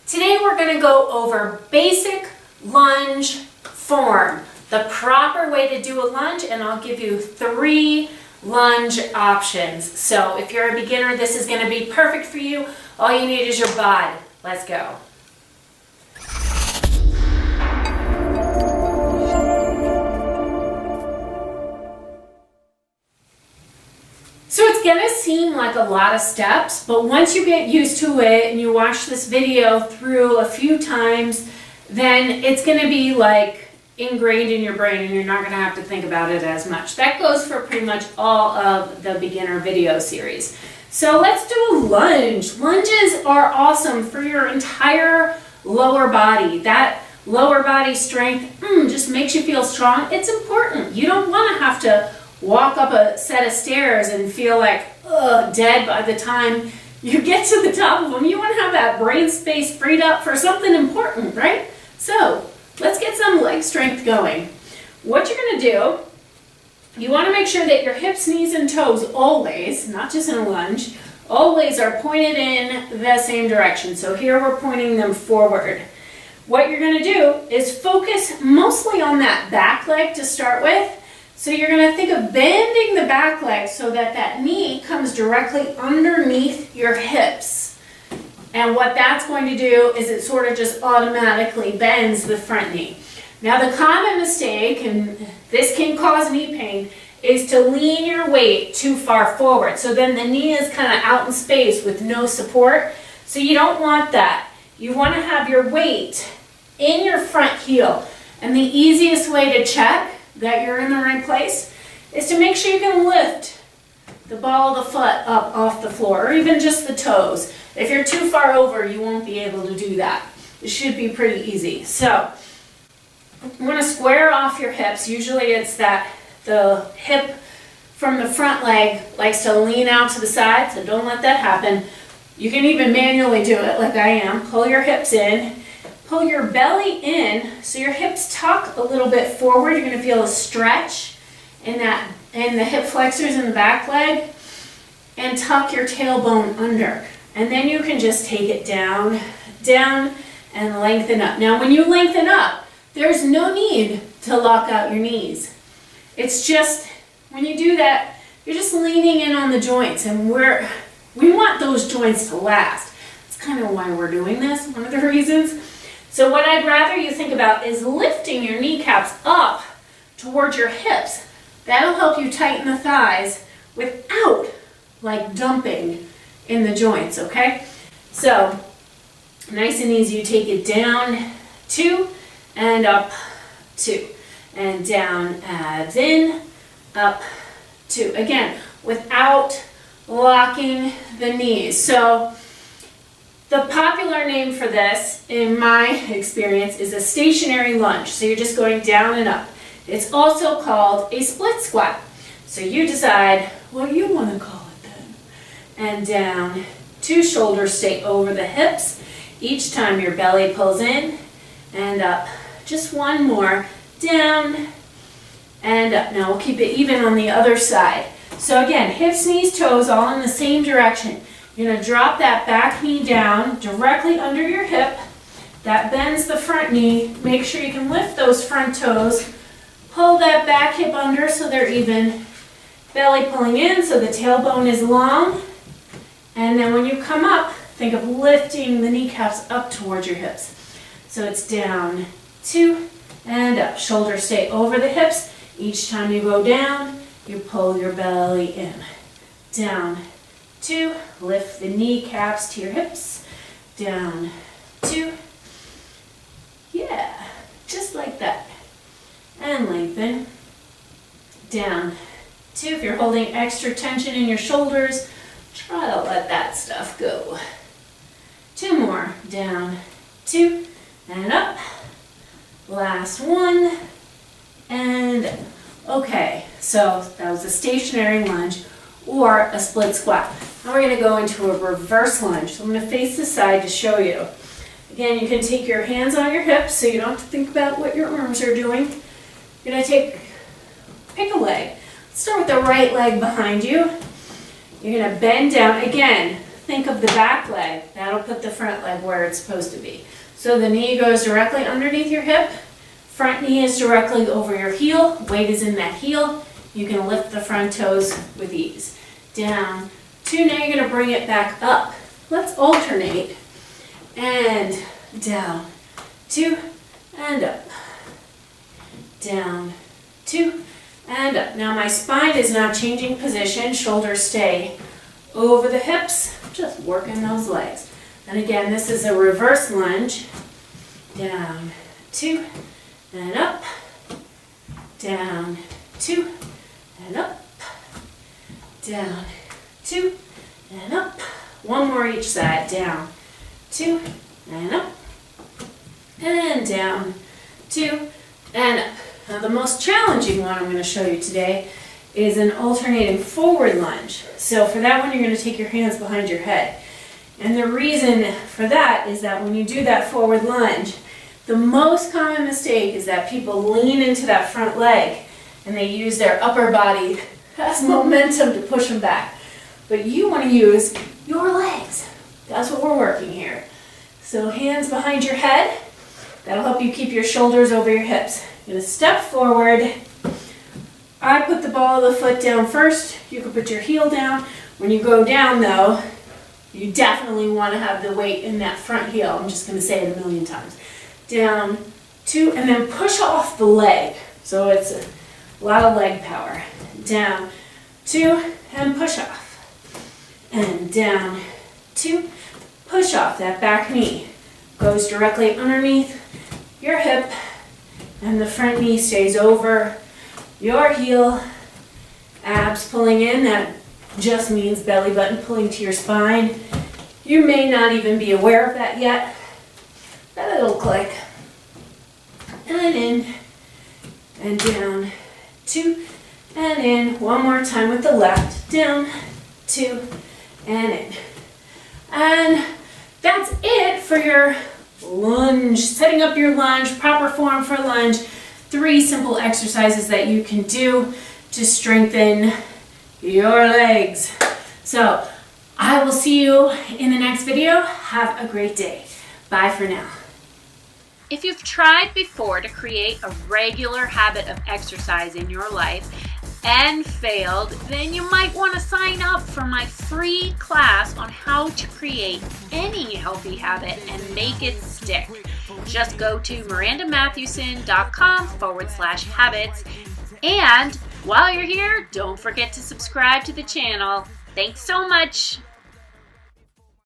Today we're going to go over basic lunge form, the proper way to do a lunge, and I'll give you 3 lunge options. So if you're a beginner, this is going to be perfect for you. All you need is your bod. Let's go. So it's going to seem like a lot of steps, but once you get used to it and you watch this video through a few times, then it's going to be like ingrained in your brain and you're not going to have to think about it as much. That goes for pretty much all of the beginner video series. So let's do a lunge. Lunges are awesome for your entire lower body. That lower body strength just makes you feel strong. It's important. You don't want to have to walk up a set of stairs and feel like dead by the time you get to the top of them. You want to have that brain space freed up for something important, right? So let's get some leg strength going. What you're going to do, you want to make sure that your hips, knees, and toes always, not just in a lunge, always are pointed in the same direction. So here we're pointing them forward. What you're going to do is focus mostly on that back leg to start with. So you're going to think of bending the back leg so that that knee comes directly underneath your hips. And what that's going to do is it sort of just automatically bends the front knee. Now the common mistake, and this can cause knee pain, is to lean your weight too far forward. So then the knee is kind of out in space with no support. So you don't want that. You want to have your weight in your front heel. And the easiest way to check that you're in the right place is to make sure you can lift the ball of the foot up off the floor, or even just the toes. If you're too far over, you won't be able to do that. It should be pretty easy. So you want to square off your hips. Usually it's that the hip from the front leg likes to lean out to the side, so don't let that happen. You can even manually do it like I am. Pull your hips in. Pull your belly in so your hips tuck a little bit forward. You're going to feel a stretch in the hip flexors in the back leg, and tuck your tailbone under. And then you can just take it down, and lengthen up. Now when you lengthen up, there's no need to lock out your knees. It's just, when you do that, you're just leaning in on the joints, and we want those joints to last. That's kind of why we're doing this, one of the reasons. So what I'd rather you think about is lifting your kneecaps up towards your hips. That'll help you tighten the thighs without like dumping in the joints, okay? So nice and easy, you take it down, 2, and up, 2, and down, abs in, up, 2. Again, without locking the knees. So the popular name for this, in my experience, is a stationary lunge. So you're just going down and up. It's also called a split squat. So you decide what you want to call it then. And down, 2, shoulders stay over the hips. Each time your belly pulls in and up. Just one more, down and up. Now we'll keep it even on the other side. So again, hips, knees, toes, all in the same direction. You're going to drop that back knee down directly under your hip. That bends the front knee. Make sure you can lift those front toes. Pull that back hip under so they're even. Belly pulling in so the tailbone is long. And then when you come up, think of lifting the kneecaps up towards your hips. So it's down, 2, and up. Shoulders stay over the hips. Each time you go down, you pull your belly in. Down, 2, lift the kneecaps to your hips, down, 2, yeah, just like that, and lengthen, down, 2. If you're holding extra tension in your shoulders, try to let that stuff go. 2 more, down, 2, and up, last one, and up. Okay, so that was a stationary lunge or a split squat. Now we're going to go into a reverse lunge. So I'm going to face the side to show you. Again, you can take your hands on your hips so you don't have to think about what your arms are doing. You're going to pick a leg. Let's start with the right leg behind you. You're going to bend down. Again, think of the back leg. That'll put the front leg where it's supposed to be. So the knee goes directly underneath your hip. Front knee is directly over your heel. Weight is in that heel. You can lift the front toes with ease. Down, 2. Now you're going to bring it back up. Let's alternate. And down, 2, and up. Down, 2, and up. Now my spine is not changing position. Shoulders stay over the hips. Just working those legs. And again, this is a reverse lunge. Down, 2, and up. Down, 2, and up. Down, 2, and up. One more each side. Down, 2, and up. And down, 2, and up. Now the most challenging one I'm going to show you today is an alternating forward lunge. So for that one, you're going to take your hands behind your head. And the reason for that is that when you do that forward lunge, the most common mistake is that people lean into that front leg and they use their upper body as momentum to push them back. But you want to use your legs. That's what we're working here. So hands behind your head. That'll help you keep your shoulders over your hips. You're going to step forward. I put the ball of the foot down first. You can put your heel down. When you go down though, you definitely want to have the weight in that front heel. I'm just going to say it a million times. Down, 2, and then push off the leg. So it's a lot of leg power. Down, 2, and push off. And down, 2, push off. That back knee goes directly underneath your hip, and the front knee stays over your heel. Abs pulling in, that just means belly button pulling to your spine. You may not even be aware of that yet. That little click. And in, and down, 2, and in. One more time with the left. Down, 2, and in. And that's it for your lunge. Setting up your lunge, proper form for lunge. 3 simple exercises that you can do to strengthen your legs. So I will see you in the next video. Have a great day. Bye for now. If you've tried before to create a regular habit of exercise in your life and failed, then you might want to sign up for my free class on how to create any healthy habit and make it stick. Just go to mirandamatthewson.com/habits. And while you're here, don't forget to subscribe to the channel. Thanks so much.